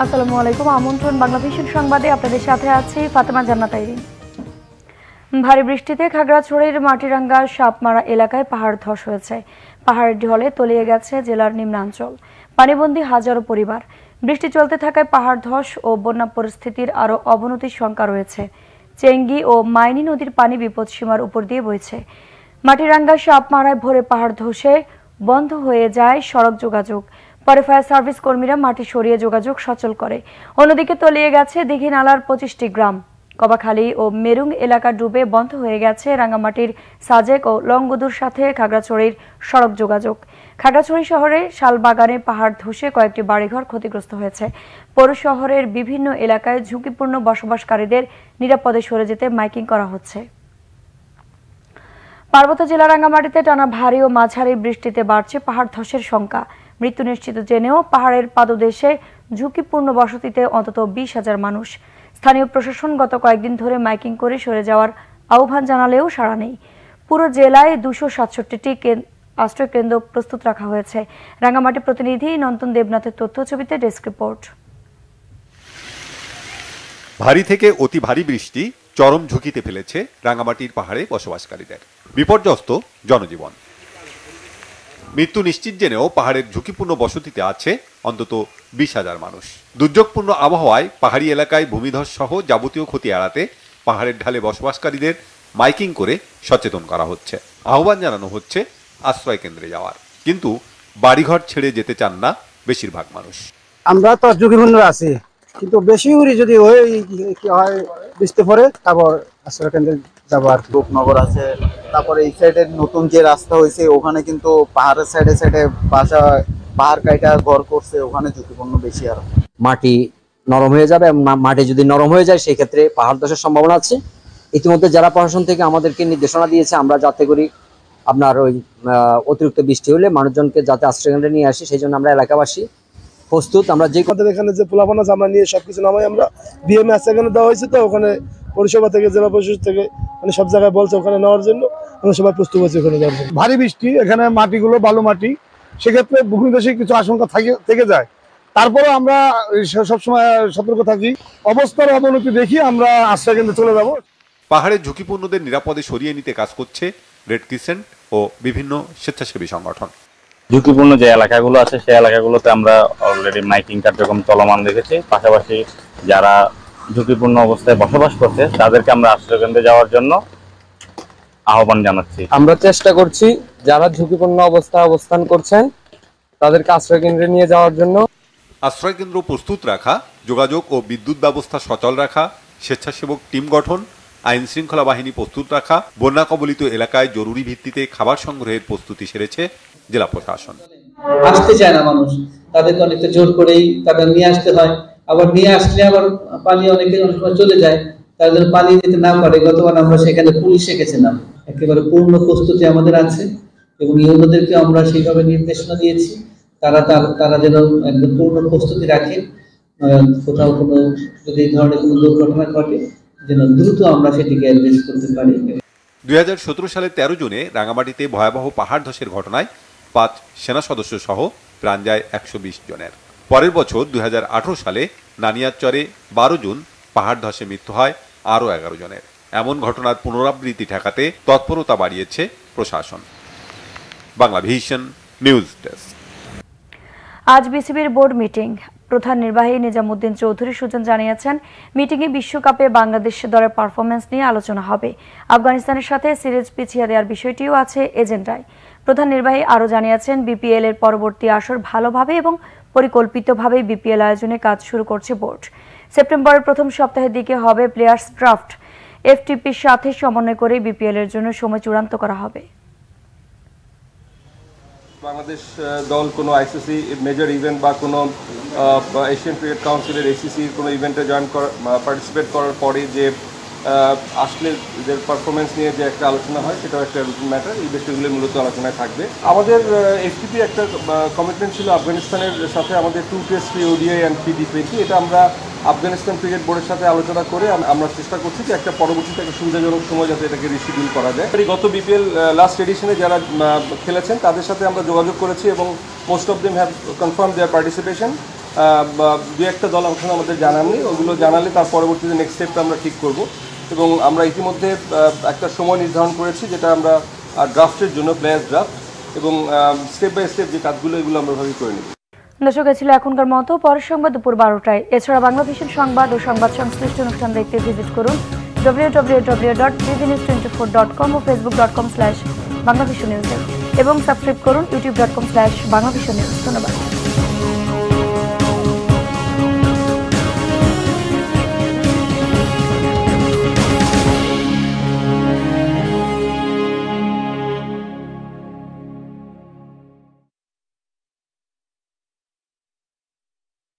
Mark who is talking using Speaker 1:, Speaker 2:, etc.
Speaker 1: আসসালামু আলাইকুম। আমন্ত্রণ বাংলা ভিশন সংবাদে আপনাদের সাথে আছি ফাতেমা জান্নাত আইরিন। ভারী বৃষ্টিতে খাগড়াছড়ির মাটিরাঙ্গা সাপমারা এলাকায় পাহাড় ধস হয়েছে। পাহাড়ের ঢলে তলিয়ে গেছে জেলার নিম্নাঞ্চল, পানিবন্দী হাজারো পরিবার। বৃষ্টি চলতে থাকায় পাহাড় ধস ও বন্যা পরিস্থিতির আরও অবনতির শঙ্কা রয়েছে। চেঙ্গি ও মাইনি নদীর পানি বিপদসীমার উপর দিয়ে বইছে। মাটিরাঙ্গা সাপমারায় ভোরে পাহাড় ধসে বন্ধ হয়ে যায় সড়ক যোগাযোগ। পরে ফায়ার সার্ভিস কর্মীরা মাটি সরিয়ে যোগাযোগ সচল করে। অন্যদিকে তলিয়ে গেছে দীঘিনালার 25টি গ্রাম। কবাখালী ও মেরুং এলাকা ডুবে বন্ধ হয়ে গেছে রাঙ্গামাটির সাজেক ও লংগদুর সাথে খাগড়াছড়ির সড়ক যোগাযোগ। খাগড়াছড়ি শহরে শালবাগানে পাহাড় ধসে কয়েকটি বাড়িঘর ক্ষতিগ্রস্ত হয়েছে। পৌর শহরের বিভিন্ন এলাকায় ঝুঁকিপূর্ণ বসবাসকারীদের নিরাপদে সরে যেতে মাইকিং করা হচ্ছে। পার্বত্য জেলা রাঙ্গামাটিতে টানা ভারী ও মাঝারি বৃষ্টিতে বাড়ছে পাহাড় ধসের শঙ্কা। মৃত্যু নিশ্চিত জেনেও পাহাড়ের পাদদেশে ঝুঁকিপূর্ণ বসতিতে অন্তত 20,000 মানুষ। স্থানীয় প্রশাসন গত কয়েকদিন ধরে মাইকিং করে সরে যাওয়ার আহ্বান জানালেও সাড়া নেই। পুরো জেলায় 267টি আশ্রয়কেন্দ্র প্রস্তুত রাখা হয়েছে। রাঙ্গামাটি প্রতিনিধি নন্দন দেবনাথের তথ্য ছবিতে ডেস্ক রিপোর্ট।
Speaker 2: ভারী থেকে অতি ভারী বৃষ্টি চরম ঝুঁকিতে ফেলেছে রাঙ্গামাটির পাহাড়ে বসবাসকারীদের। বিপর্যস্ত জনজীবন। মৃত্যু নিশ্চিত জেনেও পাহাড়ের ঝুঁকিপূর্ণ বসতিতে আছে অন্তত 20,000 মানুষ। দুর্যোগপূর্ণ আবহাওয়ায় পাহাড়ি এলাকায় ভূমিধস সহ যাবতীয় ক্ষতি এড়াতে পাহাড়ের ঢালে বসবাসকারীদের মাইকিং করে সচেতন করা হচ্ছে। আহ্বান জানানো হচ্ছে আশ্রয় কেন্দ্রে যাওয়ার, কিন্তু বাড়িঘর ছেড়ে যেতে চান না বেশিরভাগ মানুষ।
Speaker 3: আমরা তো ঝুঁকিপূর্ণ আছি, কিন্তু বেশি যদি হয় বৃষ্টি পরে তারপর আশ্রয় কেন্দ্রে যাবো। আর
Speaker 4: রূপনগর আছে, তারপরে এই সাইডের নতুন যে রাস্তা হয়েছে ওখানে কিন্তু পাহাড়ের সাইডে সাইডে বাসা, পাহাড় কাইটা ঘর করছে, ওখানে ঝুঁকিপূর্ণ বেশি। আর
Speaker 5: মাটি নরম হয়ে যাবে, মাটি যদি নরম হয়ে যায় সেই ক্ষেত্রে পাহাড় ধসের সম্ভাবনা আছে। ইতিমধ্যে যারা প্রশাসন থেকে আমাদেরকে নির্দেশনা দিয়েছে আমরা যাতে করি আপনার ওই অতিরিক্ত বৃষ্টি হলে মানুষজনকে যাতে আশ্রয়কেন্দ্রে নিয়ে আসি, সেই জন্য আমরা এলাকাবাসী প্রস্তুত। আমরা যে
Speaker 3: এখানে যে পোলাপান আছে আমরা নিয়ে সবকিছু নামাই, আমরা বিএমএ আশ্রয়কেন্দ্র দেওয়া হয়েছে, তো ওখানে পৌরসভা থেকে জেলা পরিষদ থেকে মানে সব জায়গায় বলছে ওখানে নেওয়ার জন্য। আমরা সবাই প্রস্তুত আছি ওখানে যাওয়ার জন্য। ভারী বৃষ্টি, এখানে মাটিগুলো বালু মাটি, সেক্ষেত্রে ভূমিধসের কিছু আশঙ্কা থেকে যায়। তারপরে আমরা সবসময় সতর্ক থাকি, অবস্থার অবনতি দেখি আমরা আশ্রয় কেন্দ্রে চলে যাব।
Speaker 2: পাহাড়ের ঝুঁকিপূর্ণদের নিরাপদে সরিয়ে নিতে কাজ করছে রেড ক্রিসেন্ট ও বিভিন্ন স্বেচ্ছাসেবী সংগঠন।
Speaker 6: ঝুঁকিপূর্ণ যে এলাকাগুলো আছে সেই এলাকাগুলোতে আমরা অলরেডি মাইকিং কার্যক্রম চলমান রেখেছি। পাশাপাশি যারা ঝুঁকিপূর্ণ অবস্থায় বসবাস করছে তাদেরকে আমরা আশ্রয়কেন্দ্রে যাওয়ার জন্য আহ্বান জানাচ্ছি।
Speaker 7: আমরা চেষ্টা করছি যারা ঝুঁকিপূর্ণ অবস্থায় অবস্থান করছেন তাদেরকে আশ্রয়কেন্দ্রে নিয়ে যাওয়ার জন্য।
Speaker 2: আশ্রয়কেন্দ্র প্রস্তুত রাখা, যোগাযোগ ও বিদ্যুৎ ব্যবস্থা সচল রাখা, স্বেচ্ছাসেবক টিম গঠন, আইন শৃঙ্খলা বাহিনী প্রস্তুত রাখা, বন্যা কবলিত এলাকায় জরুরি ভিত্তিতে খাবার সংগ্রহের প্রস্তুতি সেরেছে জেলা প্রশাসন।
Speaker 8: আসতে চায় না মানুষ, তাদেরকে অনেকটা জোর করেই তাদের নিয়ে আসতে হয়। আবার নিয়ে আসলে আবার পানি অনেক সময় চলে যায়, তার জন্য পানি দিতে না পারে। গতবার আমরা সেখানে পুলিশ রেখেছিলাম, একেবারে পূর্ণ প্রস্তুতি আমাদের আছে এবং ইউনোদেরকে আমরা সেইভাবে নির্দেশনা দিয়েছি তারা যেন একদম পূর্ণ প্রস্তুতি রাখে। কোথাও কোনো যদি এই ধরনের কোনো দুর্ঘটনা ঘটে যেন দ্রুত আমরা সেটিকে অ্যাড্রেস করতে পারি।
Speaker 2: 2017 সালের 13 জুনে রাঙ্গামাটিতে ভয়াবহ পাহাড় ধসের ঘটনায় 5 সেনা সদস্য সহ প্রাণ যায় 120 জনের। পরের বছর 2018 সালে নানিয়ারচরে 12 জুন পাহাড় ধসে মৃত্যু হয় আরও 11 জনের। এমন ঘটনার পুনরাবৃত্তি ঠেকাতে তৎপরতা বাড়িয়েছে প্রশাসন। Bangla vision news desk.
Speaker 1: আজ বিসিবির বোর্ড মিটিং। প্রধান নির্বাহী নিজামুদ্দিন চৌধুরী সুজন জানিয়েছেন, মিটিংয়ে বিশ্বকাপে বাংলাদেশ দলের পারফরমেন্স নিয়ে আলোচনা হবে। আফগানিস্তানের সাথে সিরিজ পিছিয়ে দেওয়ার বিষয়টিও আছে এজেন্ডায়। প্রধান নির্বাহী আরও জানিয়েছেন, বিপিএল এর পরবর্তী আসর ভালোভাবে এবং পরিকল্পিতভাবে বিপিএল আয়োজনে কাজ শুরু করছে বোর্ড। সেপ্টেম্বরের প্রথম সপ্তাহের দিকে হবে প্লেয়ার্স ড্রাফট। এফটিপির সাথে সমন্বয় করে বিপিএল এর জন্য সময় চূড়ান্ত করা হবে।
Speaker 9: বাংলাদেশ দল কোনো আইসিসি মেজর ইভেন্ট বা কোনো এশিয়ান ক্রিকেট কাউন্সিলের এসিসির কোনো ইভেন্টে পার্টিসিপেট করার পরে যে আসলে যে পারফরমেন্স নিয়ে যে একটা আলোচনা হয় সেটাও একটা রুটিন ম্যাটার। এই বিষয়গুলো মূলত আলোচনায় থাকবে। আমাদের এফটিপি একটা কমিটমেন্ট ছিল আফগানিস্তানের সাথে আমাদের 2 টেস্ট ওডিআই অ্যান্ড T20। এটা আমরা আফগানিস্তান ক্রিকেট বোর্ডের সাথে আলোচনা করে আমরা চেষ্টা করছি যে একটা পরবর্তীতে একটা সুবিধাজনক সময় যাতে এটাকে রিশিডিউল করা যায়। গত বিপিএল লাস্ট এডিশনে যারা খেলেছেন তাদের সাথে আমরা যোগাযোগ করেছি এবং most of them have confirm there participation. দু একটা দল অংশ আমাদের জানাননি, ওগুলো জানালে তার পরবর্তীতে নেক্সট স্টেপটা আমরা ঠিক করব। এবং আমরা ইতিমধ্যে একটা সময় নির্ধারণ করেছি যেটা আমরা ড্রাফটের জন্য প্লেয়ার্স ড্রাফট, এবং স্টেপ বাই স্টেপ যে কাজগুলো এগুলো আমরা ভাবে করে নেব।
Speaker 1: দর্শক, ছিল এখনকার মতো। পরের সংবাদ দুপুর 12টায়। এছাড়া বাংলাভিশন সংবাদ ও সংবাদ সংশ্লিষ্ট অনুষ্ঠান দেখতে ভিজিট করুন www.tvnews24.com ও facebook.com/বাংলাভিশন নিউজ এবং সাবস্ক্রাইব করুন youtube.com/বাংলাভিশন নিউজ। ধন্যবাদ।